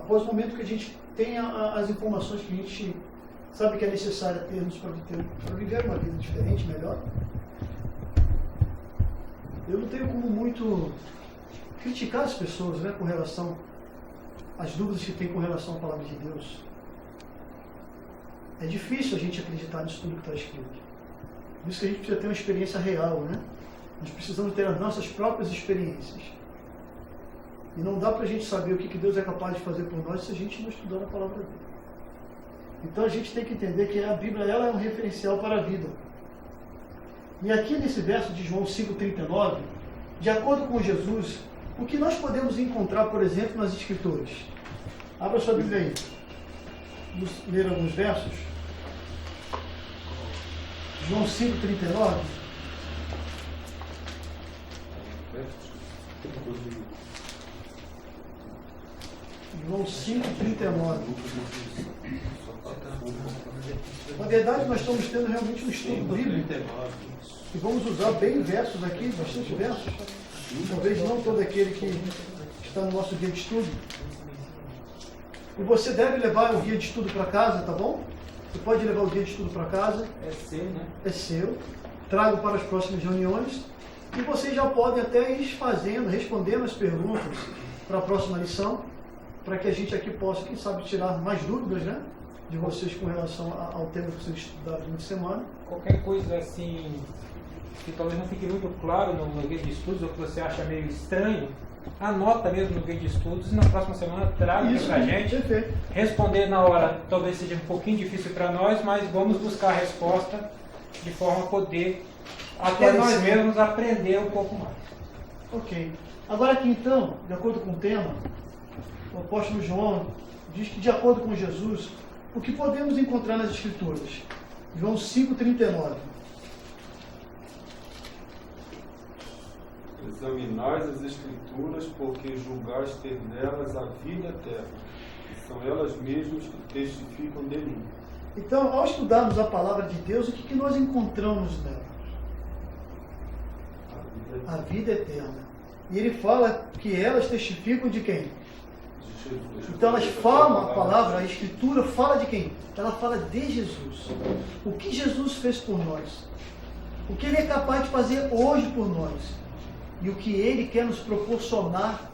após o momento que a gente tem as informações que a gente sabe que é necessário termos para viver uma vida diferente, melhor, eu não tenho como muito criticar as pessoas, né, com relação às dúvidas que tem com relação à palavra de Deus. É difícil a gente acreditar nisso tudo que está escrito. Por isso que a gente precisa ter uma experiência real, né? Nós precisamos ter as nossas próprias experiências. E não dá para a gente saber o que Deus é capaz de fazer por nós se a gente não estudar a palavra dele. Então a gente tem que entender que a Bíblia ela é um referencial para a vida. E aqui nesse verso de João 5,39, de acordo com Jesus, o que nós podemos encontrar, por exemplo, nas Escrituras? Abra sua Bíblia aí. Vamos ler alguns versos. João 5,39. João 5,39. Na verdade, nós estamos tendo realmente um estudo bíblico. E vamos usar bem versos aqui, bastante versos. Talvez não todo aquele que está no nosso guia de estudo. E você deve levar o guia de estudo para casa, tá bom? Você pode levar o guia de estudo para casa. É seu, né? É seu. Trago para as próximas reuniões. E vocês já podem até ir respondendo as perguntas para a próxima lição, para que a gente aqui possa, quem sabe, tirar mais dúvidas, né, de vocês com relação ao tema que vocês estudaram durante a semana. Qualquer coisa assim, que talvez não fique muito claro no guia de estudos, ou que você acha meio estranho, anota mesmo no guia de estudos e na próxima semana traga para a gente. Perfeito. Responder na hora talvez seja um pouquinho difícil para nós, mas vamos buscar a resposta de forma a poder até nós mesmos aprender um pouco mais. Ok. Agora aqui então, de acordo com o tema, o apóstolo João diz que de acordo com Jesus, o que podemos encontrar nas Escrituras? João 5,39. Examinais as Escrituras, porque julgais ter nelas a vida eterna, e são elas mesmas que testificam de mim. Então, ao estudarmos a palavra de Deus, o que nós encontramos nela? A vida eterna. E ele fala que elas testificam de quem? De Jesus. Então elas falam a palavra, a Escritura fala de quem? Ela fala de Jesus. O que Jesus fez por nós? O que Ele é capaz de fazer hoje por nós? E o que Ele quer nos proporcionar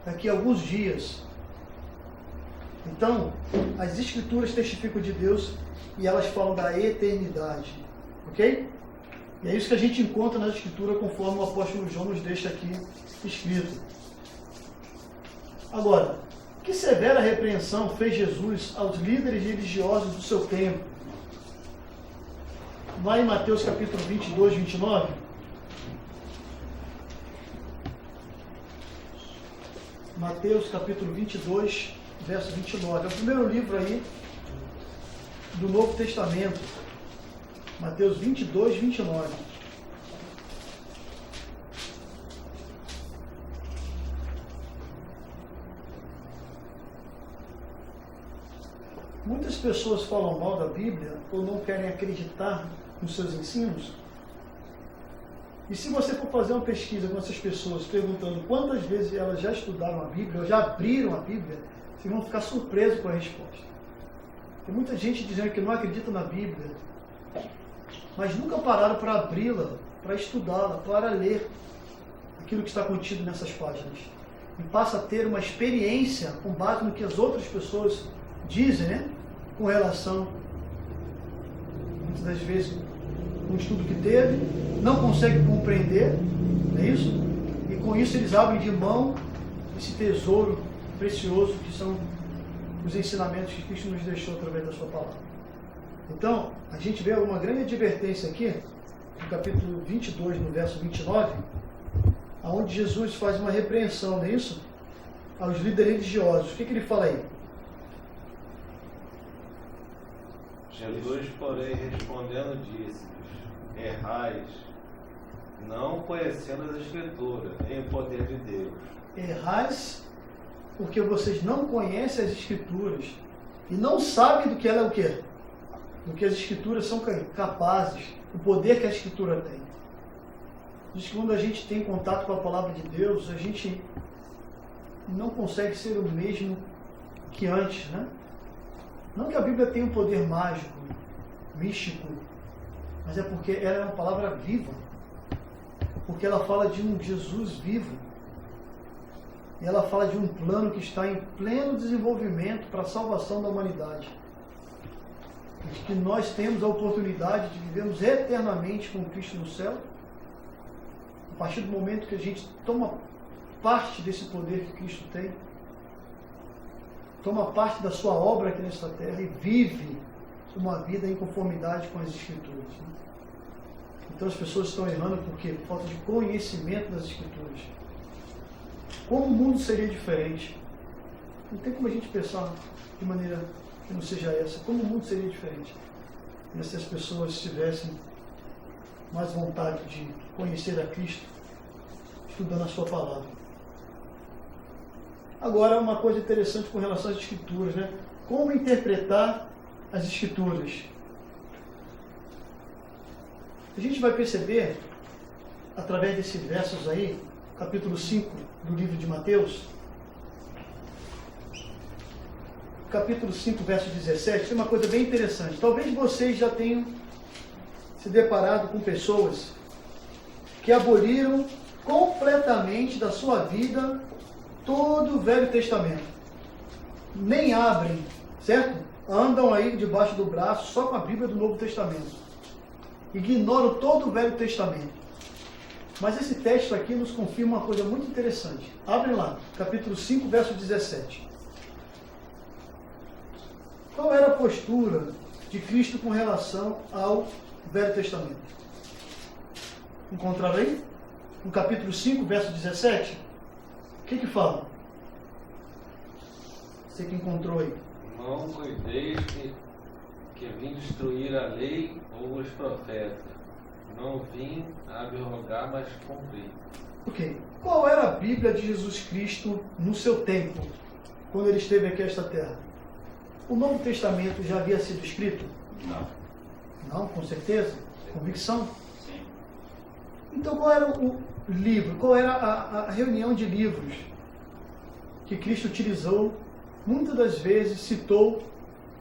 daqui a alguns dias. Então, as Escrituras testificam de Deus e elas falam da eternidade. Ok? E é isso que a gente encontra na Escritura, conforme o apóstolo João nos deixa aqui escrito. Agora, que severa repreensão fez Jesus aos líderes religiosos do seu tempo? Vai em Mateus capítulo 22, 29. Mateus capítulo 22, verso 29. É o primeiro livro aí do Novo Testamento. Mateus 22, 29. Muitas pessoas falam mal da Bíblia ou não querem acreditar nos seus ensinos. E se você for fazer uma pesquisa com essas pessoas, perguntando quantas vezes elas já estudaram a Bíblia, ou já abriram a Bíblia, vocês vão ficar surpresos com a resposta. Tem muita gente dizendo que não acredita na Bíblia, mas nunca pararam para abri-la, para estudá-la, para ler aquilo que está contido nessas páginas. E passa a ter uma experiência com base no que as outras pessoas dizem, né? Com relação, muitas das vezes, um estudo que teve, não consegue compreender, não é isso? E com isso eles abrem de mão esse tesouro precioso que são os ensinamentos que Cristo nos deixou através da sua palavra. Então, a gente vê uma grande advertência aqui, no capítulo 22, no verso 29, onde Jesus faz uma repreensão, não é isso? Aos líderes religiosos. O que ele fala aí? Jesus, porém, respondendo, disse-lhes: errais, não conhecendo as Escrituras, nem o poder de Deus. Errais, porque vocês não conhecem as Escrituras e não sabem do que ela é o quê? Do que as Escrituras são capazes, o poder que a Escritura tem. Diz que quando a gente tem contato com a palavra de Deus, a gente não consegue ser o mesmo que antes, né? Não que a Bíblia tenha um poder mágico, místico, mas é porque ela é uma palavra viva. Porque ela fala de um Jesus vivo. E ela fala de um plano que está em pleno desenvolvimento para a salvação da humanidade. E de que nós temos a oportunidade de vivermos eternamente com Cristo no céu. A partir do momento que a gente toma parte desse poder que Cristo tem, toma parte da sua obra aqui nesta terra e vive uma vida em conformidade com as Escrituras. Né? Então as pessoas estão errando por quê? Por falta de conhecimento das Escrituras. Como o mundo seria diferente? Não tem como a gente pensar de maneira que não seja essa. Como o mundo seria diferente? Se as pessoas tivessem mais vontade de conhecer a Cristo, estudando a sua palavra. Agora, uma coisa interessante com relação às Escrituras, né? Como interpretar as Escrituras? A gente vai perceber, através desses versos aí, capítulo 5 do livro de Mateus, capítulo 5, verso 17, tem uma coisa bem interessante. Talvez vocês já tenham se deparado com pessoas que aboliram completamente da sua vida todo o Velho Testamento. Nem abrem, certo? Andam aí debaixo do braço só com a Bíblia do Novo Testamento. Ignoram todo o Velho Testamento. Mas esse texto aqui nos confirma uma coisa muito interessante. Abre lá, capítulo 5, verso 17. Qual era a postura de Cristo com relação ao Velho Testamento? Encontraram aí? No capítulo 5, verso 17? O que fala? Você que encontrou aí. Não cuideis que vim destruir a lei ou os profetas. Não vim abrogar, mas cumprir. Ok. Qual era a Bíblia de Jesus Cristo no seu tempo, quando ele esteve aqui nesta terra? O Novo Testamento já havia sido escrito? Não. Não, com certeza. Convicção. Sim. Então qual era o livro? Qual era a reunião de livros que Cristo utilizou, muitas das vezes citou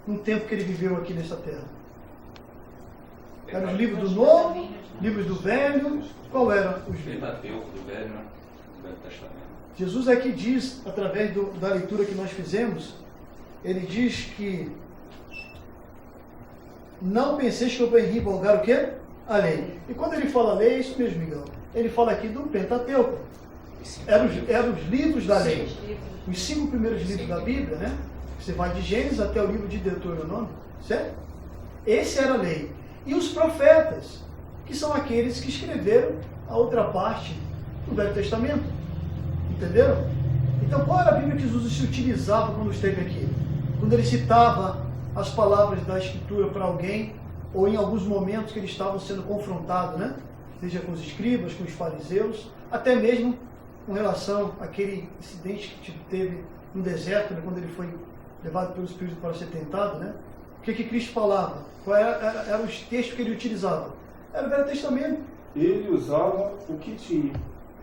no tempo que ele viveu aqui nesta terra? Eram os livros do Novo, livros do Velho? Qual eram os livros? Pentateuco do Velho, né? Do Velho Testamento. Jesus aqui diz, através da leitura que nós fizemos, ele diz que não penseis que eu venho revogar o quê? A lei. E quando ele fala lei, é isso mesmo, Miguel. Ele fala aqui do Pentateuco. Eram os livros da lei. Os 5 primeiros livros da Bíblia, né? Você vai de Gênesis até o livro de Deuteronômio, certo? Esse era a lei. E os profetas, que são aqueles que escreveram a outra parte do Velho Testamento. Entenderam? Então, qual era a Bíblia que Jesus se utilizava quando esteve aqui? Quando ele citava as palavras da Escritura para alguém, ou em alguns momentos que eles estavam sendo confrontados, né? Seja com os escribas, com os fariseus, até mesmo com relação àquele incidente que teve no deserto, né? Quando ele foi levado pelo Espírito para ser tentado, né? O que Cristo falava? Quais eram os textos que ele utilizava? Era o Velho Testamento. Ele usava o que tinha,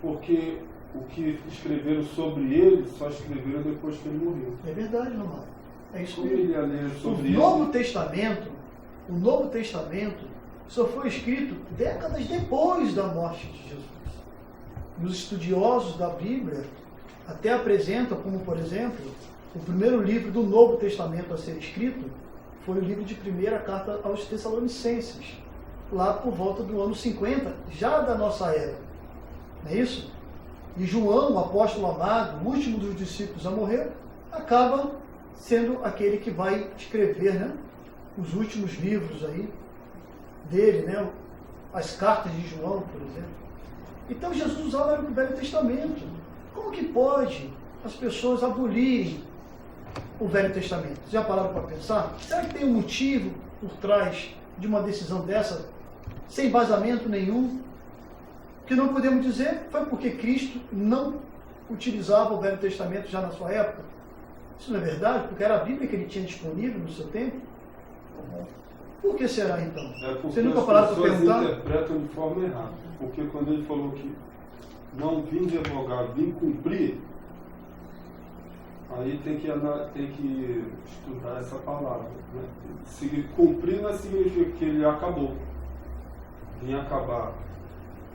porque o que escreveram sobre ele só escreveram depois que ele morreu. É verdade, Romário. É isso Como mesmo. ele ia ler sobre O ele? Novo Testamento só foi escrito décadas depois da morte de Jesus. E os estudiosos da Bíblia até apresentam como, por exemplo, o primeiro livro do Novo Testamento a ser escrito foi o livro de 1ª carta aos Tessalonicenses, lá por volta do ano 50, já da nossa era. Não é isso? E João, o apóstolo amado, o último dos discípulos a morrer, acaba sendo aquele que vai escrever, né, os últimos livros aí dele, né, as cartas de João, por exemplo. Então Jesus usava o Velho Testamento. Como que pode as pessoas abolirem o Velho Testamento? Já pararam para pensar? Será que tem um motivo por trás de uma decisão dessa, sem embasamento nenhum? Que não podemos dizer foi porque Cristo não utilizava o Velho Testamento já na sua época. Isso não é verdade? Porque era a Bíblia que ele tinha disponível no seu tempo? Por que será então? É porque Você nunca as pararam para pessoas perguntar? interpretam de forma errada. Porque quando ele falou que não vim revogar, vim cumprir, Aí tem que estudar essa palavra. Né? Cumprir não significa que ele acabou. Vinha acabar.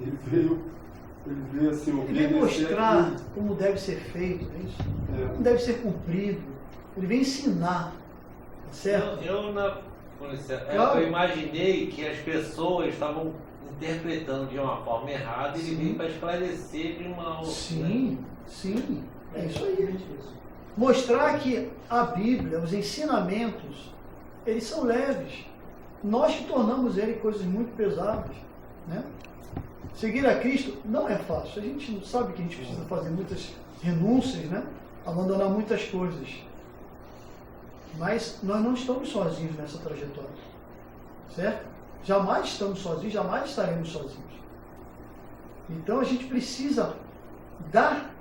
Ele veio assim, ele vem mostrar como deve ser feito, é isso? Como deve ser cumprido. Ele vem ensinar. Certo? Eu imaginei que as pessoas estavam interpretando de uma forma errada e ele veio para esclarecer de uma outra. Sim, é isso aí. Mostrar que a Bíblia, os ensinamentos, eles são leves. Nós que tornamos ele coisas muito pesadas, né? Seguir a Cristo não é fácil. A gente sabe que a gente precisa fazer muitas renúncias, né? Abandonar muitas coisas. Mas nós não estamos sozinhos nessa trajetória, certo? Jamais estamos sozinhos, jamais estaremos sozinhos. Então a gente precisa dar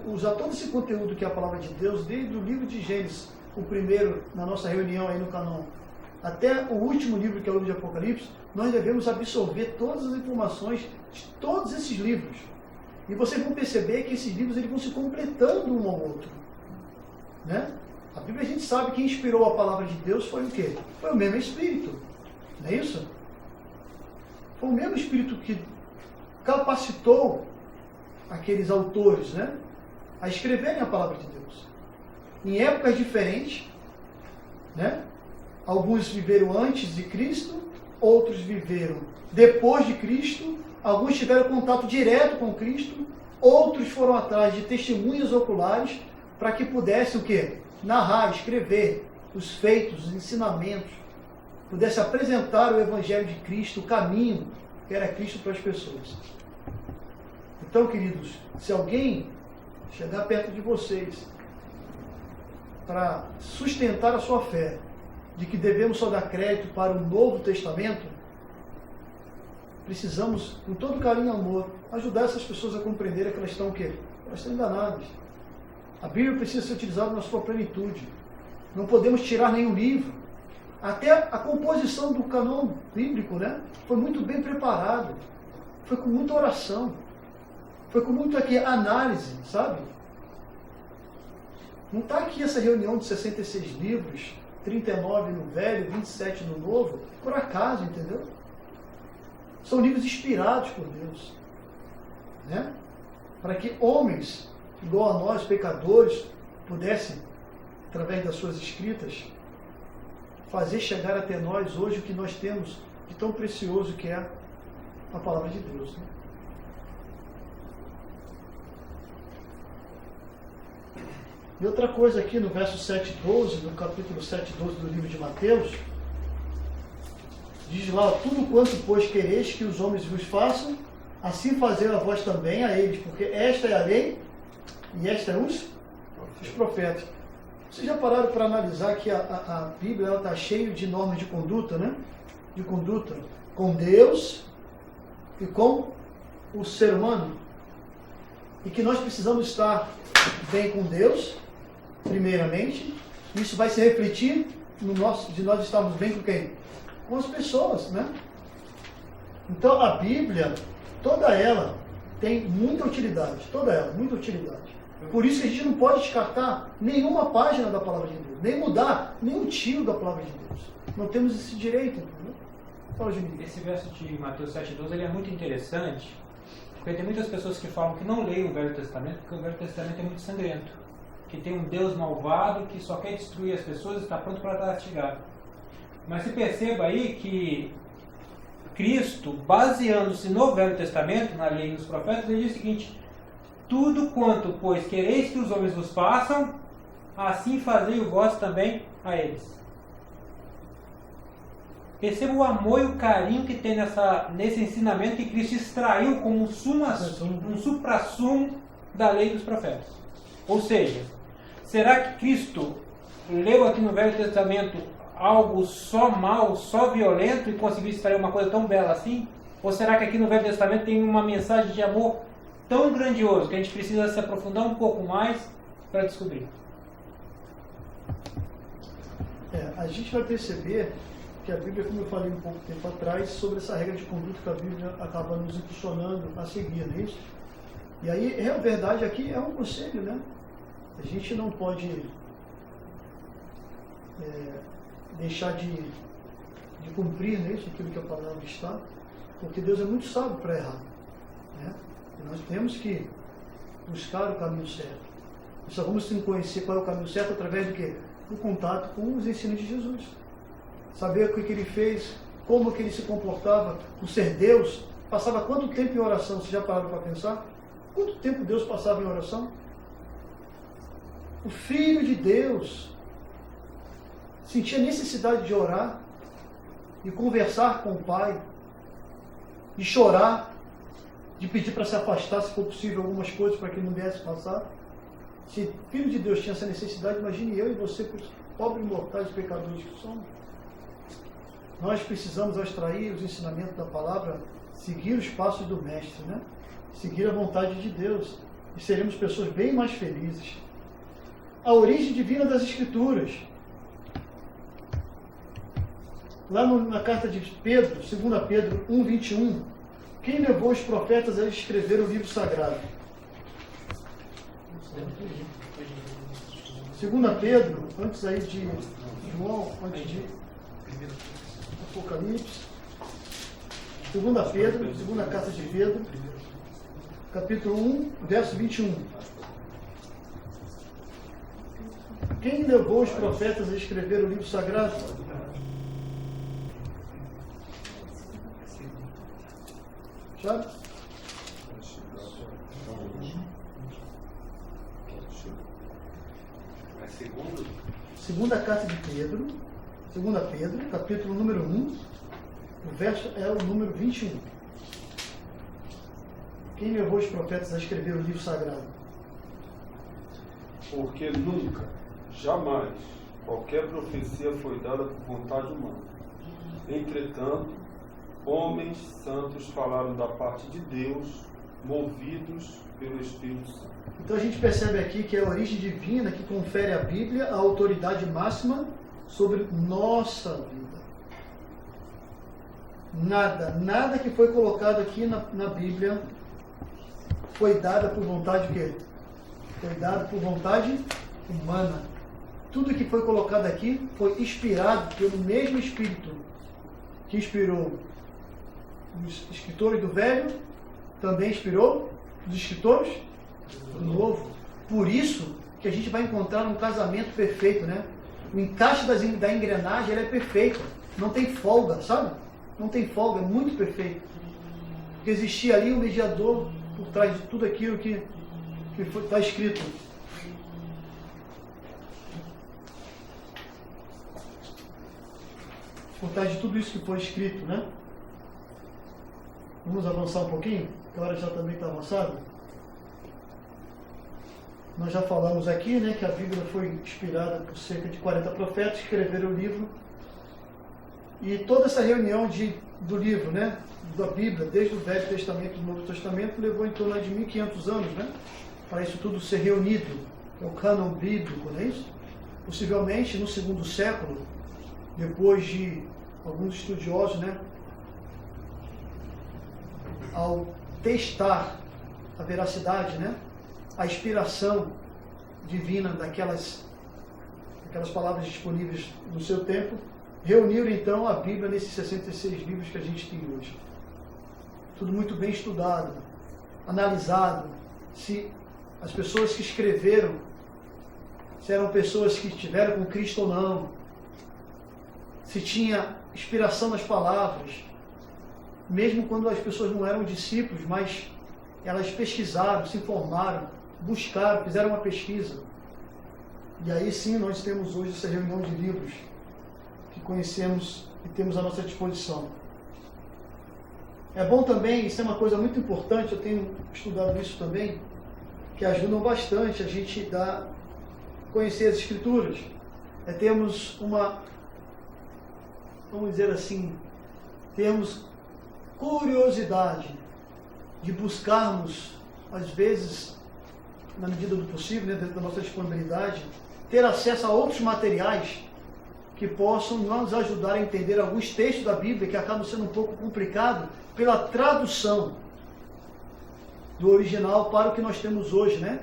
usar todo esse conteúdo que é a palavra de Deus, desde o livro de Gênesis, o primeiro na nossa reunião aí no Canon, até o último livro que é o livro de Apocalipse. Nós devemos absorver todas as informações de todos esses livros. E vocês vão perceber que esses livros eles vão se completando um ao outro, né? A Bíblia, a gente sabe que inspirou a palavra de Deus foi o quê? Foi o mesmo Espírito, não é isso? Foi o mesmo Espírito que capacitou aqueles autores, né, a escreverem a palavra de Deus. Em épocas diferentes, né? Alguns viveram antes de Cristo, outros viveram depois de Cristo, alguns tiveram contato direto com Cristo, outros foram atrás de testemunhas oculares para que pudessem o quê? Narrar, escrever os feitos, os ensinamentos, pudesse apresentar o Evangelho de Cristo, o caminho que era Cristo para as pessoas. Então, queridos, se alguém chegar perto de vocês para sustentar a sua fé, de que devemos só dar crédito para o Novo Testamento, precisamos, com todo carinho e amor, ajudar essas pessoas a compreenderem que elas estão o quê? Elas estão enganadas. A Bíblia precisa ser utilizada na sua plenitude. Não podemos tirar nenhum livro. Até a composição do canon bíblico, né, foi muito bem preparado. Foi com muita oração. Foi com muita análise, sabe? Não está aqui essa reunião de 66 livros, 39 no Velho, 27 no Novo, por acaso, entendeu? São livros inspirados por Deus, né? Para que homens igual a nós, pecadores, pudessem, através das suas escritas, fazer chegar até nós hoje o que nós temos de tão precioso que é a palavra de Deus, né? E outra coisa aqui no verso 7:12, no capítulo 7:12 do livro de Mateus, diz lá: tudo quanto, pois, quereis que os homens vos façam, assim fazer a vós também a eles, porque esta é a lei e esta é os profetas. Vocês já pararam para analisar que a Bíblia está cheia de normas de conduta, né? De conduta com Deus e com o ser humano. E que nós precisamos estar bem com Deus, primeiramente. Isso vai se refletir de nós estarmos bem com quem? Com as pessoas, né? Então a Bíblia, toda ela tem muita utilidade, toda ela, muita utilidade. Por isso que a gente não pode descartar nenhuma página da palavra de Deus, nem mudar nenhum tiro da palavra de Deus. Não temos esse direito, entendeu? Fala, Juninho. Esse verso de Mateus 7:12 ele é muito interessante, porque tem muitas pessoas que falam que não leem o Velho Testamento, porque o Velho Testamento é muito sangrento, que tem um Deus malvado que só quer destruir as pessoas e está pronto para castigar. Mas se perceba aí que Cristo, baseando-se no Velho Testamento, na lei e nos profetas, ele diz o seguinte: tudo quanto, pois, quereis que os homens vos façam, assim fazei o vós também a eles. Perceba o amor e o carinho que tem nesse ensinamento que Cristo extraiu como um supra-sumo da lei dos profetas. Ou seja, será que Cristo leu aqui no Velho Testamento algo só mal, só violento e conseguiu extrair uma coisa tão bela assim? Ou será que aqui no Velho Testamento tem uma mensagem de amor tão grandioso que a gente precisa se aprofundar um pouco mais para descobrir? A gente vai perceber que a Bíblia, como eu falei um pouco tempo atrás, sobre essa regra de conduta que a Bíblia acaba nos impulsionando a seguir, não é isso? E aí, a verdade aqui é um conselho, né? A gente não pode deixar de cumprir, né, isso, aquilo que a palavra está, porque Deus é muito sábio para errar. Né? E nós temos que buscar o caminho certo. E só vamos conhecer qual é o caminho certo através do quê? Do contato com os ensinos de Jesus. Saber o que ele fez, como que ele se comportava, por ser Deus. Passava quanto tempo em oração? Vocês já pararam para pensar? Quanto tempo Deus passava em oração? O Filho de Deus sentia necessidade de orar, de conversar com o Pai, de chorar, de pedir para se afastar, se for possível, algumas coisas para que não desse passar. Se o Filho de Deus tinha essa necessidade, imagine eu e você, pobres mortais pecadores que somos. Nós precisamos, ao extrair os ensinamentos da palavra, seguir os passos do Mestre, né? Seguir a vontade de Deus, e seremos pessoas bem mais felizes. A origem divina das Escrituras. Lá na carta de Pedro, 2 Pedro 1:21, quem levou os profetas a escrever o livro sagrado? 2 Pedro, antes aí de João, antes de Apocalipse, 2 Pedro, segunda carta de Pedro, capítulo 1, verso 21. Quem levou os profetas a escrever o livro sagrado? Sabe? É segundo? Segunda carta de Pedro, 2 Pedro, capítulo número 1, o verso é o número 21. Quem levou os profetas a escrever o livro sagrado? Porque nunca, jamais, qualquer profecia foi dada por vontade humana. Entretanto, homens santos falaram da parte de Deus, movidos pelo Espírito Santo. Então a gente percebe aqui que é a origem divina que confere à Bíblia a autoridade máxima sobre nossa vida. Nada que foi colocado aqui na Bíblia foi dada por vontade de quê? Foi dado por vontade humana. Tudo que foi colocado aqui foi inspirado pelo mesmo Espírito que inspirou os escritores do Velho, também inspirou os escritores do Novo. Por isso que a gente vai encontrar um casamento perfeito, né? O encaixe da engrenagem ele é perfeito, não tem folga, sabe? Não tem folga, é muito perfeito. Porque existia ali um mediador por trás de tudo aquilo que está escrito. Por trás de tudo isso que foi escrito, né? Vamos avançar um pouquinho, que a hora já também está avançada. Nós já falamos aqui, né, que a Bíblia foi inspirada por cerca de 40 profetas que escreveram o livro. E toda essa reunião do livro, né, da Bíblia, desde o Velho Testamento e o Novo Testamento, levou em torno de 1500 anos, né, para isso tudo ser reunido. É o cânon bíblico, não é isso? Possivelmente no 2º século, depois de alguns estudiosos, né, ao testar a veracidade, né, a inspiração divina daquelas palavras disponíveis no seu tempo, reuniram então a Bíblia nesses 66 livros que a gente tem hoje. Tudo muito bem estudado, analisado, se as pessoas que escreveram, se eram pessoas que estiveram com Cristo ou não, se tinha inspiração nas palavras, mesmo quando as pessoas não eram discípulos, mas elas pesquisaram, se informaram, buscaram, fizeram uma pesquisa. E aí sim nós temos hoje essa reunião de livros que conhecemos e temos à nossa disposição. É bom também, isso é uma coisa muito importante, eu tenho estudado isso também, que ajudam bastante a gente a conhecer as Escrituras. Termos uma, vamos dizer assim, termos curiosidade de buscarmos, às vezes, na medida do possível, né, dentro da nossa disponibilidade, ter acesso a outros materiais que possam nos ajudar a entender alguns textos da Bíblia que acabam sendo um pouco complicado pela tradução do original para o que nós temos hoje, né?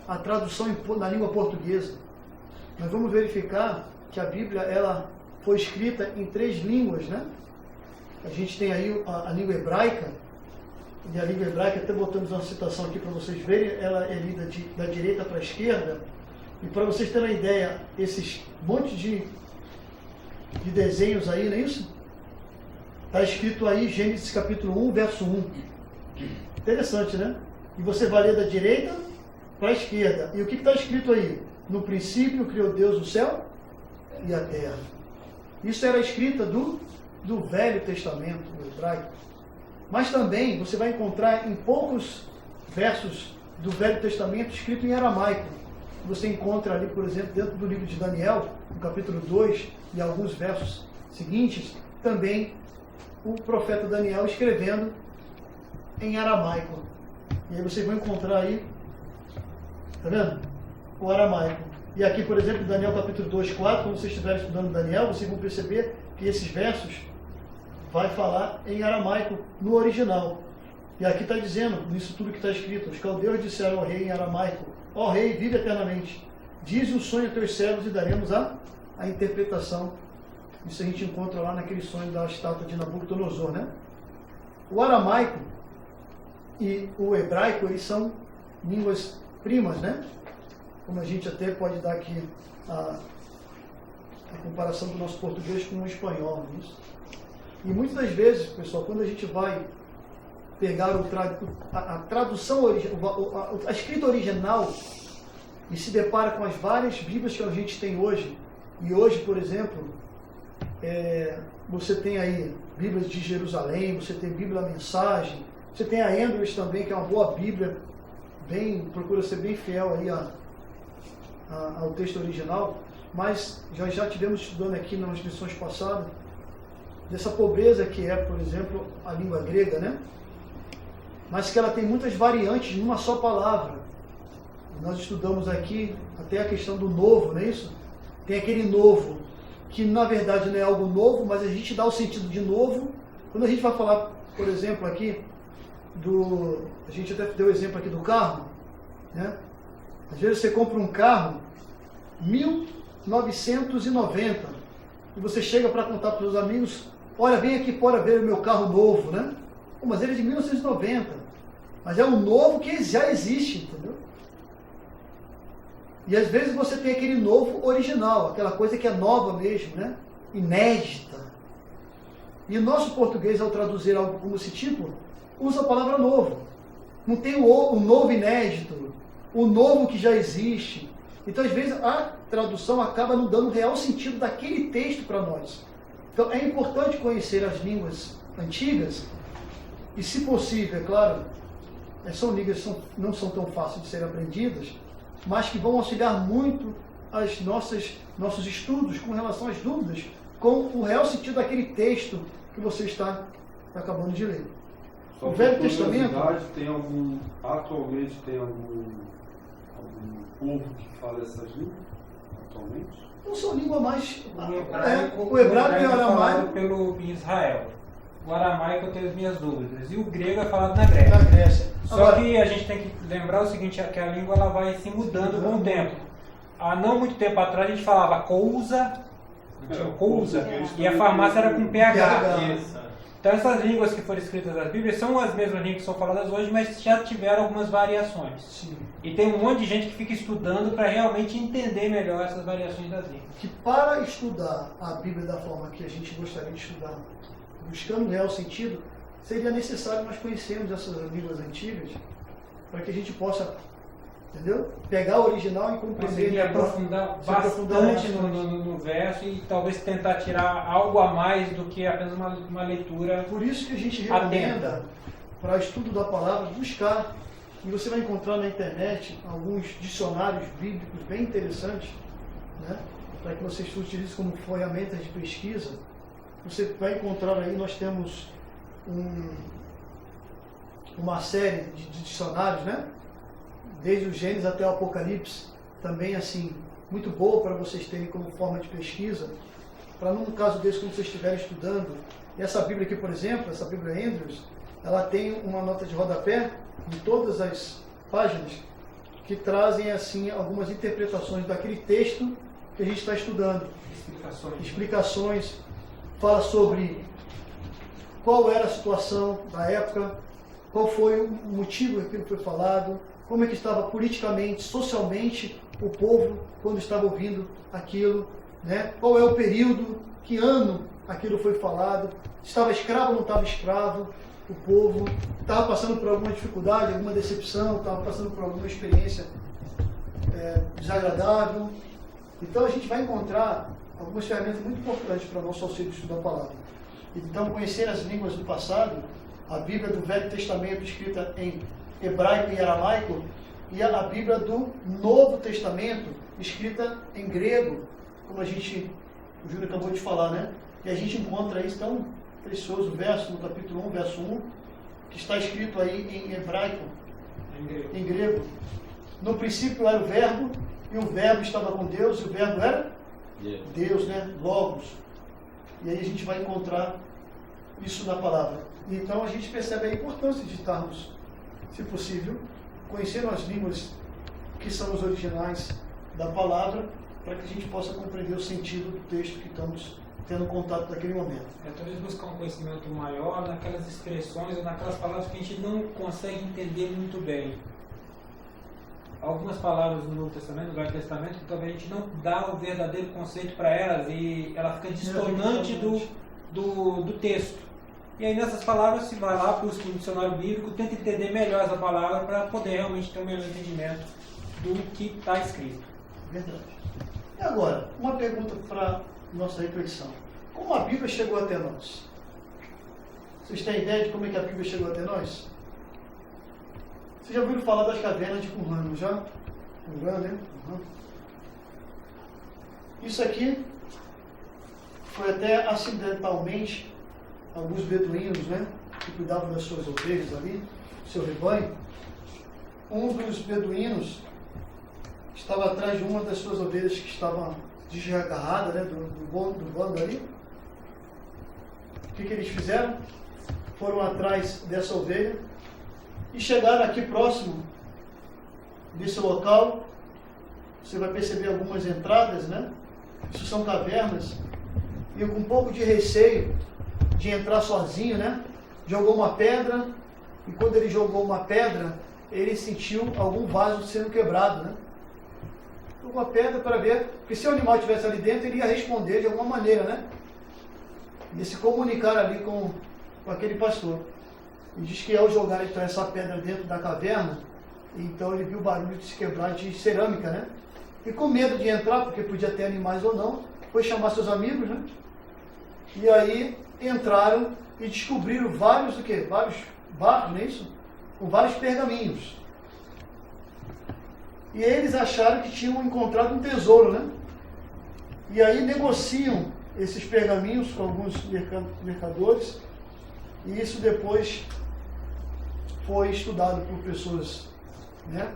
a tradução na língua portuguesa. Nós vamos verificar que a Bíblia ela foi escrita em 3 línguas, né? A gente tem aí a língua hebraica, e a língua hebraica, até botamos uma citação aqui para vocês verem, ela é lida da direita para a esquerda, e para vocês terem uma ideia, esses monte de desenhos aí, não é isso? Está escrito aí Gênesis capítulo 1, verso 1. Interessante, né? E você vai ler da direita para a esquerda. E o que está escrito aí? No princípio criou Deus o céu e a terra. Isso era a escrita do Velho Testamento, o hebraico. Mas também você vai encontrar em poucos versos do Velho Testamento escrito em aramaico. Você encontra ali, por exemplo, dentro do livro de Daniel, no capítulo 2 e alguns versos seguintes, também o profeta Daniel escrevendo em aramaico. E aí vocês vão encontrar aí, tá vendo? O aramaico. E aqui, por exemplo, Daniel capítulo 2, 4, quando vocês estiverem estudando Daniel, vocês vão perceber que esses versos vai falar em aramaico no original. E aqui está dizendo, nisso tudo que está escrito, os caldeus disseram ao rei em aramaico: ó rei, vive eternamente. Diz o sonho a teus servos e daremos a interpretação. Isso a gente encontra lá naquele sonho da estátua de Nabucodonosor, né? O aramaico e o hebraico, eles são línguas primas, né? Como a gente até pode dar aqui a comparação do nosso português com o espanhol, não é isso? E muitas das vezes, pessoal, quando a gente vai pegar a tradução original, a escrita original, e se depara com as várias Bíblias que a gente tem hoje, e hoje, por exemplo, você tem aí Bíblias de Jerusalém, você tem Bíblia Mensagem, você tem a Andrews também, que é uma boa Bíblia, procura ser bem fiel aí ao texto original, mas já tivemos estudando aqui nas lições passadas, dessa pobreza que é, por exemplo, a língua grega, né? Mas que ela tem muitas variantes numa só palavra. Nós estudamos aqui até a questão do novo, não é isso? Tem aquele novo, que na verdade não é algo novo, mas a gente dá o sentido de novo. Quando a gente vai falar, por exemplo, aqui, a gente até deu o exemplo aqui do carro, né? Às vezes você compra um carro 1990 e você chega para contar para os seus amigos: olha, vem aqui para ver o meu carro novo, né? Mas ele é de 1990, mas é um novo que já existe, entendeu? E às vezes você tem aquele novo original, aquela coisa que é nova mesmo, né? Inédita. E o nosso português, ao traduzir algo como esse tipo, usa a palavra novo. Não tem o novo inédito, o novo que já existe. Então, às vezes, a tradução acaba não dando o real sentido daquele texto para nós. Então, é importante conhecer as línguas antigas e, se possível, é claro, são línguas que não são tão fáceis de serem aprendidas, mas que vão auxiliar muito as nossos estudos com relação às dúvidas, com o real sentido daquele texto que você está acabando de ler. Só o Velho Testamento... Atualmente tem algum povo que fala essas línguas? Atualmente? Não são língua mais... O hebraico e o é falado aramaico... em Israel. O aramaico eu tenho as minhas dúvidas. E o grego é falado na Grécia. Na Grécia. Só Agora, que a gente tem que lembrar o seguinte, que a língua ela vai se mudando com o tempo. Há não muito tempo atrás a gente falava cousa, e a farmácia era com PH. Então essas línguas que foram escritas nas Bíblias são as mesmas línguas que são faladas hoje, mas já tiveram algumas variações. sim, E tem um monte de gente que fica estudando para realmente entender melhor essas variações das línguas. que para estudar a Bíblia da forma que a gente gostaria de estudar, buscando o real sentido, seria necessário nós conhecermos essas línguas antigas, para que a gente possa, entendeu? Pegar o original e compreender. Conseguir aprofundar bastante no verso e talvez tentar tirar algo a mais do que apenas uma leitura. Por isso que a gente recomenda, para estudo da palavra, buscar. E você vai encontrar na internet alguns dicionários bíblicos bem interessantes, né? Para que vocês utilizem como ferramentas de pesquisa. Você vai encontrar aí, nós temos uma série de dicionários, né? Desde o Gênesis até o Apocalipse, também assim, muito boa para vocês terem como forma de pesquisa, para num caso desse, quando vocês estiverem estudando. E essa Bíblia aqui, por exemplo, essa Bíblia Andrews, ela tem uma nota de rodapé em todas as páginas, que trazem assim algumas interpretações daquele texto que a gente está estudando. Explicações, fala sobre qual era a situação da época, qual foi o motivo que aquilo foi falado, como é que estava politicamente, socialmente o povo quando estava ouvindo aquilo, né? Qual é o período, que ano aquilo foi falado, estava escravo ou não estava escravo, o povo estava passando por alguma dificuldade, alguma decepção, estava passando por alguma experiência desagradável. Então a gente vai encontrar algumas ferramentas muito importantes para o nosso auxílio de estudar a palavra. Então, conhecer as línguas do passado, a Bíblia do Velho Testamento escrita em hebraico e aramaico, e a Bíblia do Novo Testamento escrita em grego, como o Júlio acabou de falar, né? E a gente encontra isso tão precioso, verso no capítulo 1, verso 1, que está escrito aí em hebraico, em grego. No princípio era o verbo, e o verbo estava com Deus, e o verbo era Deus, né? Logos. E aí a gente vai encontrar isso na palavra. Então a gente percebe a importância de estarmos, se possível, conhecendo as línguas que são os originais da palavra, para que a gente possa compreender o sentido do texto que estamos tendo contato naquele momento. Talvez buscar um conhecimento maior naquelas expressões ou naquelas palavras que a gente não consegue entender muito bem. Algumas palavras do Novo Testamento, do Velho Testamento, que talvez a gente não dá o verdadeiro conceito para elas e ela fica dissonante do texto. E aí nessas palavras se vai lá, busca um dicionário bíblico, tenta entender melhor essa palavra para poder realmente ter um melhor entendimento do que está escrito. Verdade. E agora, uma pergunta para nossa reflexão. Como a Bíblia chegou até nós? Vocês têm ideia de como é que a Bíblia chegou até nós? Vocês já ouviram falar das cavernas de Qumran, não já? Qumran, né? Uhum. Isso aqui foi até acidentalmente alguns beduínos, né, que cuidavam das suas ovelhas ali, seu rebanho. Um dos beduínos estava atrás de uma das suas ovelhas que estava desgarrada, né, do bando ali. O que eles fizeram? Foram atrás dessa ovelha e chegaram aqui próximo desse local. Você vai perceber algumas entradas, né? Isso são cavernas. E com um pouco de receio de entrar sozinho, né? Jogou uma pedra, e quando ele jogou uma pedra, ele sentiu algum vaso sendo quebrado, né? Jogou a pedra para ver, porque se o animal estivesse ali dentro, ele ia responder de alguma maneira, né? Ia se comunicar ali com aquele pastor. E diz que ao jogar então essa pedra dentro da caverna, então ele viu o barulho de se quebrar de cerâmica, né? E com medo de entrar, porque podia ter animais ou não, foi chamar seus amigos, né? E aí entraram e descobriram vários barcos, não é isso? Com vários pergaminhos. E eles acharam que tinham encontrado um tesouro, né? E aí negociam esses pergaminhos com alguns mercadores, e isso depois foi estudado por pessoas, né,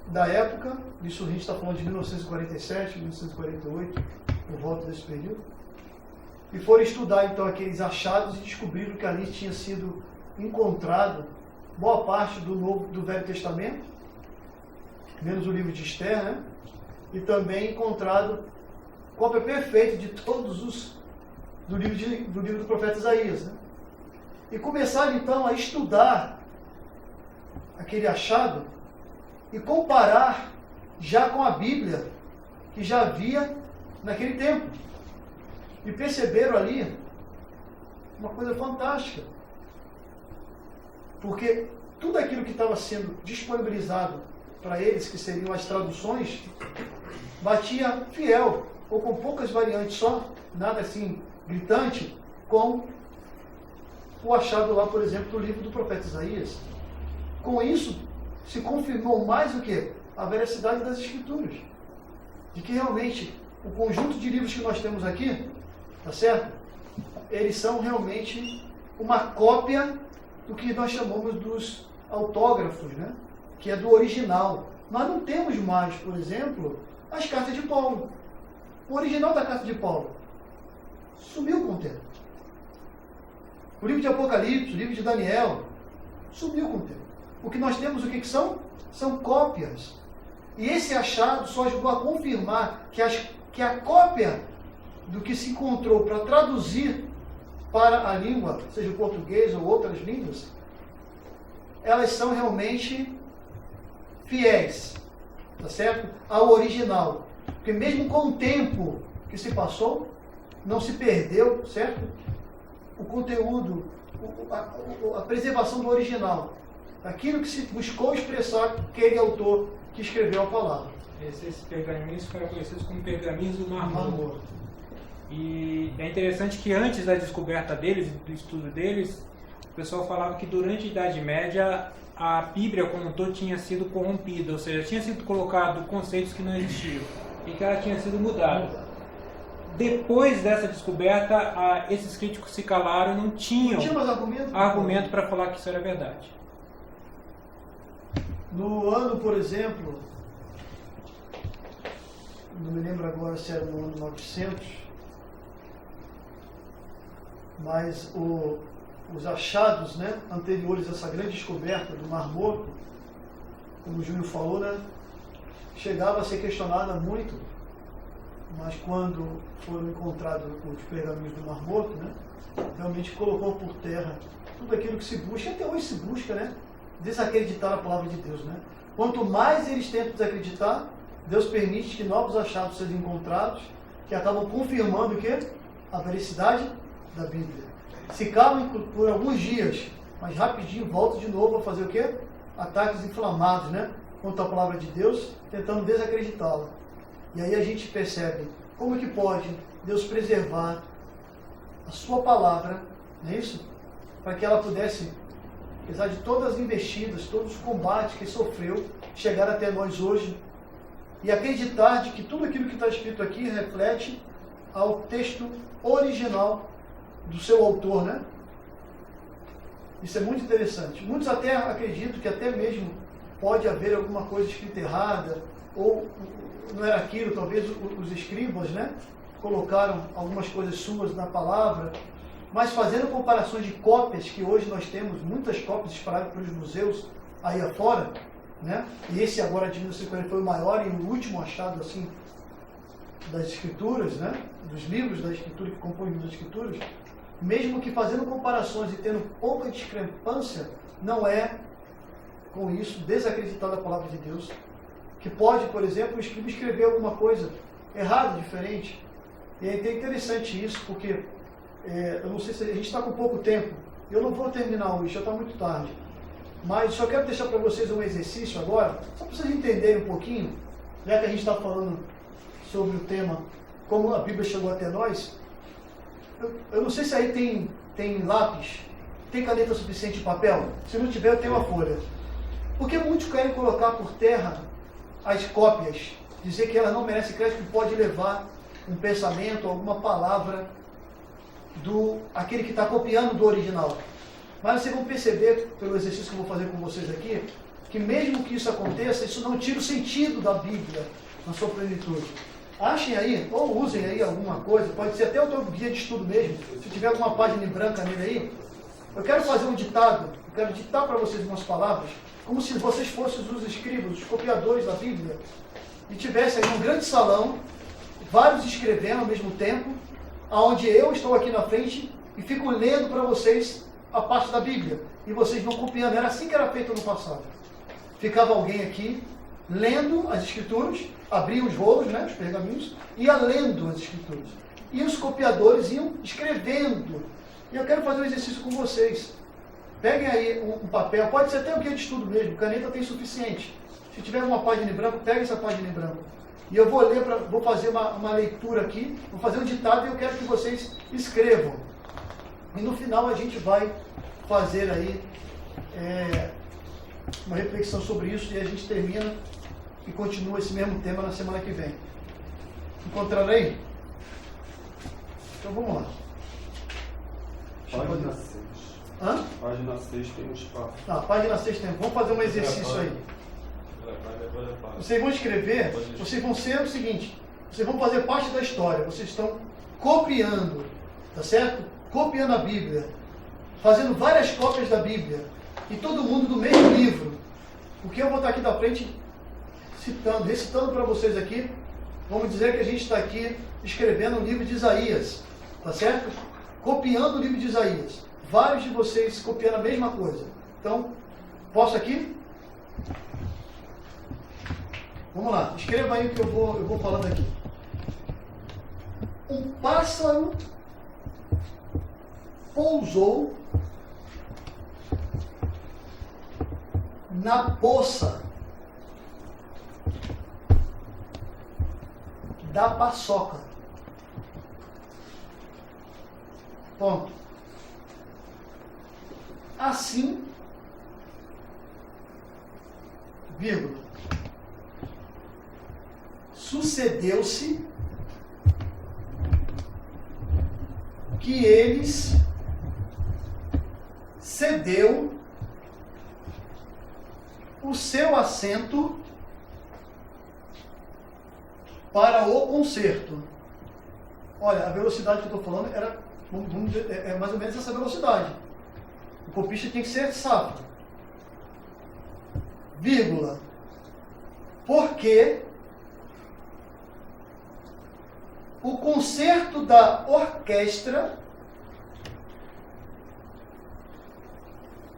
da época. Isso a gente está falando de 1947, 1948, por volta desse período. E foram estudar então aqueles achados e descobriram que ali tinha sido encontrado boa parte do Velho Testamento, menos o livro de Esther, né? E também encontrado cópia perfeita de todos os do livro do profeta Isaías, né? E começaram então a estudar aquele achado e comparar já com a Bíblia que já havia naquele tempo. E perceberam ali uma coisa fantástica. Porque tudo aquilo que estava sendo disponibilizado para eles, que seriam as traduções, batia fiel, ou com poucas variantes só, nada assim gritante, com o achado lá, por exemplo, do livro do profeta Isaías. Com isso, se confirmou mais o que? A veracidade das Escrituras. De que realmente o conjunto de livros que nós temos aqui, tá certo? Eles são realmente uma cópia do que nós chamamos dos autógrafos, né? Que é do original. Nós não temos mais, por exemplo, as cartas de Paulo. O original da carta de Paulo sumiu com o tempo. O livro de Apocalipse, o livro de Daniel, sumiu com o tempo. O que nós temos, o que são? São cópias. E esse achado só ajudou a confirmar que a cópia do que se encontrou para traduzir para a língua, seja o português ou outras línguas, elas são realmente fiéis, tá certo? Ao original. Porque mesmo com o tempo que se não se perdeu, certo? O conteúdo, a preservação do original, aquilo que se buscou expressar aquele autor que escreveu a palavra. Esses pergaminhos foram conhecidos como pergaminhos do Mar Morto. E é interessante que antes da descoberta deles, do estudo deles, o pessoal falava que durante a Idade Média a Bíblia como um todo tinha sido corrompida, ou seja, tinha sido colocado conceitos que não existiam e que ela tinha sido mudada. Depois dessa descoberta, esses críticos se calaram e não tinham mais argumento para falar que isso era verdade. No ano, por exemplo, não me lembro agora se era no ano 900, mas os achados, né, anteriores a essa grande descoberta do Mar Morto, como o Júnior falou, né, chegava a ser questionada muito, mas quando foram encontrados os pergaminhos do Mar Morto, né, realmente colocou por terra tudo aquilo que se busca, e até hoje se busca, né, desacreditar a palavra de Deus, né? Quanto mais eles tentam desacreditar, Deus permite que novos achados sejam encontrados, que acabam confirmando o quê? A veracidade da Bíblia. Se calam por alguns dias, mas rapidinho voltam de novo a fazer o quê? Ataques inflamados, né? Contra a palavra de Deus, tentando desacreditá-la. E aí a gente percebe como é que pode Deus preservar a sua palavra, não é isso? Para que ela pudesse, apesar de todas as investidas, todos os combates que sofreu, chegar até nós hoje e acreditar de que tudo aquilo que está escrito aqui reflete ao texto original do seu autor, né? Isso é muito interessante. Muitos até acreditam que até mesmo pode haver alguma coisa escrita errada, ou não era aquilo, talvez os escribas, né, colocaram algumas coisas suas na palavra, mas fazendo comparações de cópias, que hoje nós temos muitas cópias espalhadas pelos museus aí afora, né? E esse agora de 1950 foi o maior e o último achado assim das escrituras, né? Dos livros da escritura que compõem as escrituras, mesmo que fazendo comparações e tendo pouca discrepância, não é com isso desacreditar a palavra de Deus, que pode, por exemplo, o escriba escrever alguma coisa errada, diferente. E é interessante isso, porque eu não sei se a gente está com pouco tempo, eu não vou terminar hoje, já está muito tarde, mas só quero deixar para vocês um exercício agora, só para vocês entenderem um pouquinho, já que a gente está falando sobre o tema, como a Bíblia chegou até nós. Eu não sei se aí tem lápis, tem caneta suficiente de papel, se não tiver eu tenho uma folha. Porque muitos querem colocar por terra as cópias, dizer que ela não merece crédito, que pode levar um pensamento, alguma palavra do aquele que está copiando do original. Mas vocês vão perceber, pelo exercício que eu vou fazer com vocês aqui, que mesmo que isso aconteça, isso não tira o sentido da Bíblia na sua plenitude. Achem aí, ou usem aí alguma coisa, pode ser até o teu guia de estudo mesmo, se tiver alguma página em branca nele aí. Eu quero fazer um ditado, eu quero ditar para vocês umas palavras, como se vocês fossem os escribas, os copiadores da Bíblia, e tivessem aí um grande salão, vários escrevendo ao mesmo tempo, onde eu estou aqui na frente e fico lendo para vocês a parte da Bíblia, e vocês vão copiando. Era assim que era feito no passado. Ficava alguém aqui lendo as escrituras, abria os rolos, né, os pergaminhos, ia lendo as escrituras. E os copiadores iam escrevendo. E eu quero fazer um exercício com vocês. Peguem aí um papel, pode ser até um guia de estudo mesmo, caneta tem suficiente. Se tiver uma página em branco, pegue essa página em branco. E eu vou ler, vou fazer uma leitura aqui, vou fazer um ditado e eu quero que vocês escrevam. E no final a gente vai fazer aí uma reflexão sobre isso e a gente termina e continua esse mesmo tema na semana que vem. Encontraram aí? Então vamos lá. Página 6. Hã? Página 6 tem um espaço. Página 6 tem. Vamos fazer um exercício aí. Vocês vão escrever, vocês vão ser o seguinte, vocês vão fazer parte da história, vocês estão copiando, tá certo? Copiando a Bíblia, fazendo várias cópias da Bíblia, e todo mundo do mesmo livro. Porque eu vou estar aqui da frente recitando para vocês aqui. Vamos dizer que a gente está aqui escrevendo o livro de Isaías, tá certo? Copiando o livro de Isaías. Vários de vocês copiando a mesma coisa. Então, posso aqui? Vamos lá, escreva aí que eu vou falando aqui. Um pássaro pousou na poça da paçoca. Ponto. Assim, vírgula, sucedeu-se que eles cedeu o seu assento para o concerto. Olha, a velocidade que eu estou falando era é mais ou menos essa velocidade. O copista tem que ser safo. Vírgula. Porque o concerto da orquestra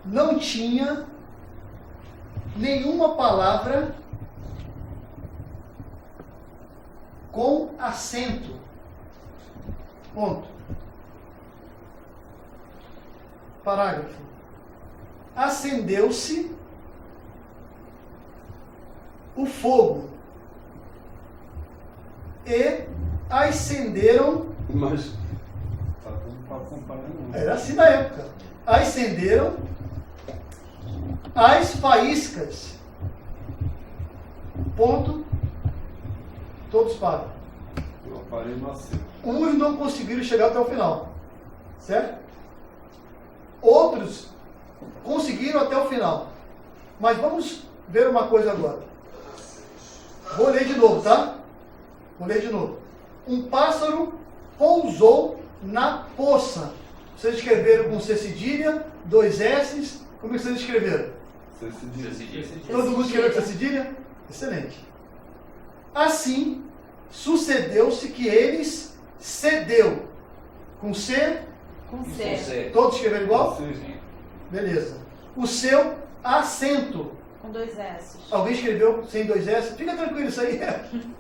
não tinha nenhuma palavra com acento. Ponto. Parágrafo. Acendeu-se o fogo e ascenderam. Mas tá tudo para comparar, não. Era assim na época. Ascenderam as faíscas. Ponto. Todos param. Eu parei no acento. Uns não conseguiram chegar até o final. Certo? Outros conseguiram até o final. Mas vamos ver uma coisa agora. Vou ler de novo, tá? Vou ler de novo. Um pássaro pousou na poça. Vocês escreveram com C cedilha, 2 S's. Como é que vocês escreveram? C cedilha. Todo mundo escreveu com C cedilha? Excelente. Assim, sucedeu-se que eles cedeu. Com C? Com C. Todos escreveram igual? Sim. Beleza. O seu assento. Com 2 S. Alguém escreveu sem 2 S? Fica tranquilo, isso aí.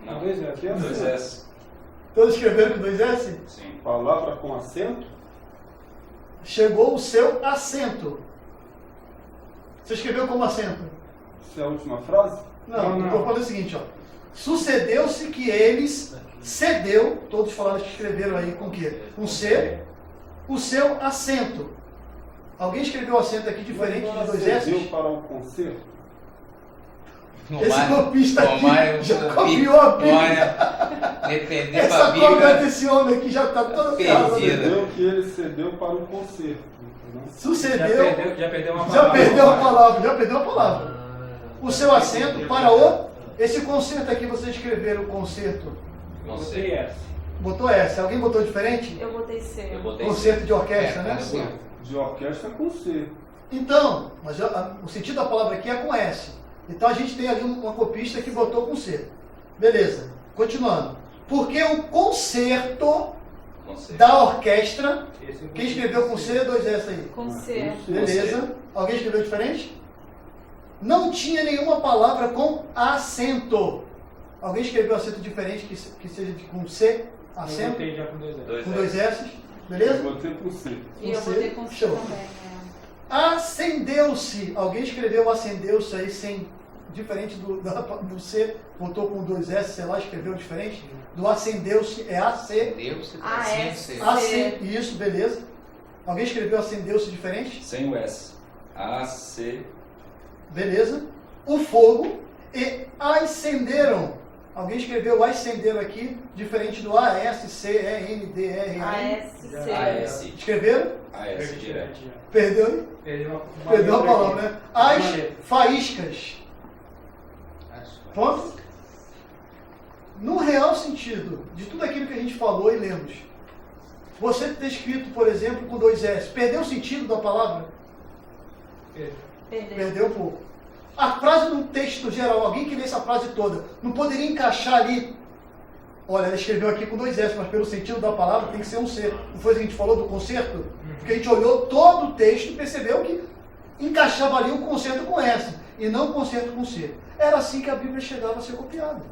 Não, dois é. Aqui é 2 acento. S. Todos escreveram com 2 S? Sim. Palavra com acento? Chegou o seu assento. Você escreveu como assento? Isso é a última frase? Não, Não. eu vou falar o seguinte, ó. Sucedeu-se que eles cedeu, todos falaram que escreveram aí com o quê? Com C, o seu assento. Alguém escreveu assento aqui diferente de 2 S? Cedeu para o concerto? Esse copista aqui Mário, já copiou a Bíblia. Olha, depender Essa da cobra Bíblia. desse homem aqui já está toda ferrada. Perdida. Cedeu que ele cedeu para o concerto. Entendeu? Sucedeu, Já perdeu uma já palavra. perdeu a palavra, já perdeu a palavra. O seu assento para o... Esse concerto aqui, vocês escreveram o concerto. Eu botei S. Botou S. Alguém botou diferente? Eu botei C. Eu botei Concerto de orquestra, né? concerto. De orquestra com C. Então, mas o sentido da palavra aqui é com S. Então a gente tem ali uma copista que botou com C. Beleza. Continuando. Porque o concerto Concerto. da orquestra, Esse eu quem botei escreveu com C, 2 S aí. Com C. Beleza. Alguém escreveu diferente? Não tinha nenhuma palavra com acento. Alguém escreveu acento diferente que seja com C, Eu acento, botei já com 2 S. 2 com 2 S. S. Eu Beleza? botei com C. E eu C. botei com C Show. também. Acendeu-se. Alguém escreveu acendeu-se aí sem... Diferente do C, botou com 2 S, sei lá, escreveu diferente. Do acendeu-se é AC. Deus, Ah, assim, é. ser. AC, isso, beleza. Alguém escreveu acendeu-se diferente? Sem o S. A, C. Beleza. O fogo e ascenderam. Alguém escreveu ascenderam aqui, diferente do A, S, C, E, N, D, R, N. ASC. A, S. Escreveram? A, S direto. Perdeu? Perdeu a palavra, né? As faíscas. Ponto? No real sentido de tudo aquilo que a gente falou e lemos, você ter escrito, por exemplo, com 2 S, perdeu o sentido da palavra? Perdeu. Perdeu um pouco. A frase num texto geral, alguém que lê essa frase toda, não poderia encaixar ali. Olha, ela escreveu aqui com 2 S, mas pelo sentido da palavra tem que ser um C. Não foi o que a gente falou do concerto? Porque a gente olhou todo o texto e percebeu que encaixava ali o concerto com S, e não o concerto com C. Era assim que a Bíblia chegava a ser copiada.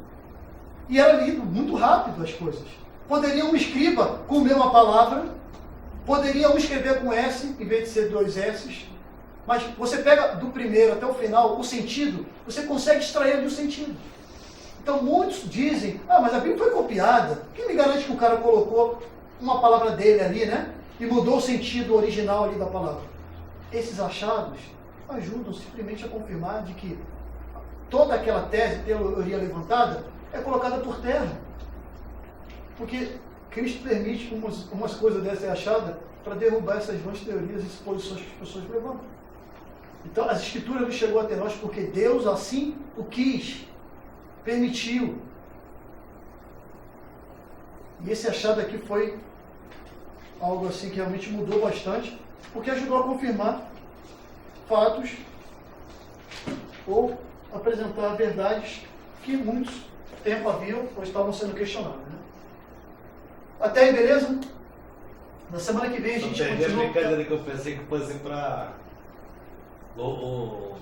E era lido muito rápido as coisas. Poderia um escriba comer uma palavra, poderia um escrever com S, em vez de ser 2 S's, mas você pega do primeiro até o final o sentido, você consegue extrair ali o sentido. Então muitos dizem, mas a Bíblia foi copiada. Quem me garante que o cara colocou uma palavra dele ali, né? E mudou o sentido original ali da palavra? Esses achados ajudam simplesmente a confirmar de que toda aquela tese, teoria levantada, é colocada por terra. Porque Cristo permite umas coisas dessas ser achadas para derrubar essas vãs teorias e exposições que as pessoas levantam. Então, as Escrituras não chegou até nós porque Deus assim o quis, permitiu. E esse achado aqui foi algo assim que realmente mudou bastante, porque ajudou a confirmar fatos ou apresentar verdades que muitos tempo haviam ou estavam sendo questionadas. Né? Até aí, beleza? Na semana que vem a gente continua. continua. A brincadeira que eu pensei que fosse para o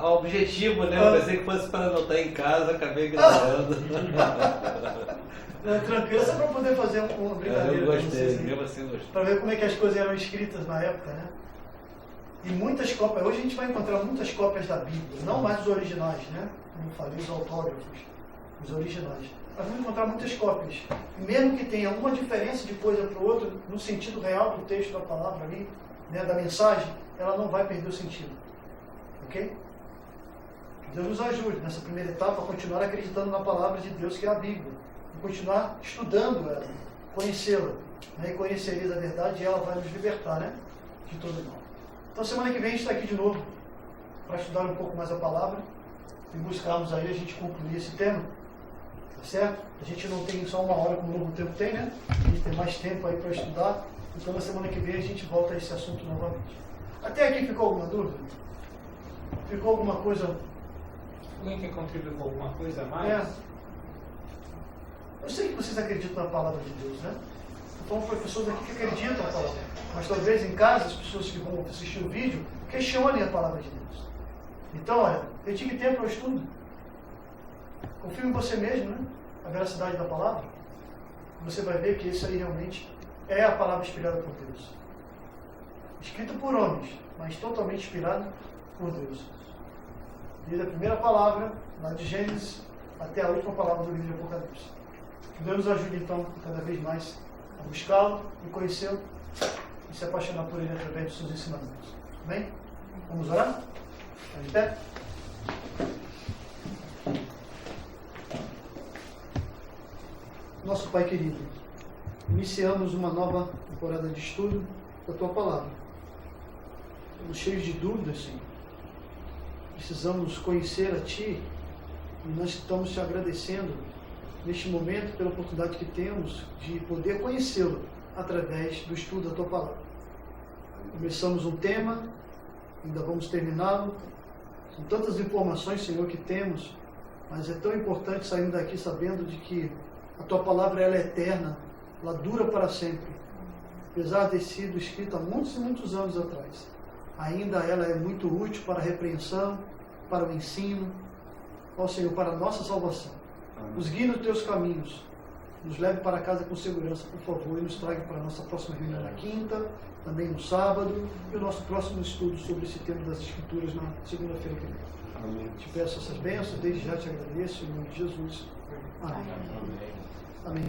objetivo, né? Eu pensei que fosse para não estar em casa, acabei gravando. Tranquilo, só para poder fazer uma brincadeira. Eu gostei, com mesmo assim gostei. Para ver como é que as coisas eram escritas na época, né? E muitas cópias, hoje a gente vai encontrar muitas cópias da Bíblia, não mais os originais, né? Como eu falei, os autógrafos, os originais. Mas vamos encontrar muitas cópias. E mesmo que tenha uma diferença de coisa para o outro, no sentido real do texto da palavra ali, né, da mensagem, ela não vai perder o sentido. Ok? Que Deus nos ajude nessa primeira etapa a continuar acreditando na palavra de Deus, que é a Bíblia. E continuar estudando ela, conhecê-la. Né, e conhecereis a verdade e ela vai nos libertar, né, de todo mal. Então semana que vem a gente está aqui de novo para estudar um pouco mais a palavra e buscarmos aí a gente concluir esse tema. Tá certo? A gente não tem só 1 hora como o Novo Tempo tem, né? A gente tem mais tempo aí para estudar. Então na semana que vem a gente volta a esse assunto novamente. Até aqui ficou alguma dúvida? Ficou alguma coisa? Alguém quer contribuir com alguma coisa a mais? É. Eu sei que vocês acreditam na palavra de Deus, né? Então foi pessoas aqui que acreditam na palavra. Mas talvez em casa as pessoas que vão assistir o vídeo questionem a palavra de Deus. Então, olha, dedique tempo ao estudo. Confie em você mesmo, né? A veracidade da palavra. Você vai ver que isso aí realmente é a palavra inspirada por Deus. Escrita por homens, mas totalmente inspirada por Deus. Desde a primeira palavra, lá de Gênesis, até a última palavra do livro de Apocalipse. Que Deus nos ajude, então, cada vez mais a buscá-lo e conhecê-lo e se apaixonar por ele através dos seus ensinamentos. Amém? Vamos orar? Está de pé? Nosso Pai querido, iniciamos uma nova temporada de estudo da Tua Palavra. Estamos cheios de dúvidas, Senhor. Precisamos conhecer a Ti e nós estamos Te agradecendo neste momento pela oportunidade que temos de poder conhecê-lo através do estudo da Tua Palavra. Começamos um tema, ainda vamos terminá-lo. São tantas informações, Senhor, que temos, mas é tão importante sairmos daqui sabendo de que a Tua Palavra ela é eterna, ela dura para sempre. Apesar de ter sido escrita há muitos e muitos anos atrás, ainda ela é muito útil para a repreensão, para o ensino, ó Senhor, para a nossa salvação. Nos guie nos Teus caminhos, nos leve para casa com segurança, por favor, e nos traga para a nossa próxima reunião na quinta, também no sábado, e o nosso próximo estudo sobre esse tema das Escrituras na segunda-feira que vem. Amém. Te peço essas bênçãos, desde já te agradeço, em nome de Jesus. Amém. Amém.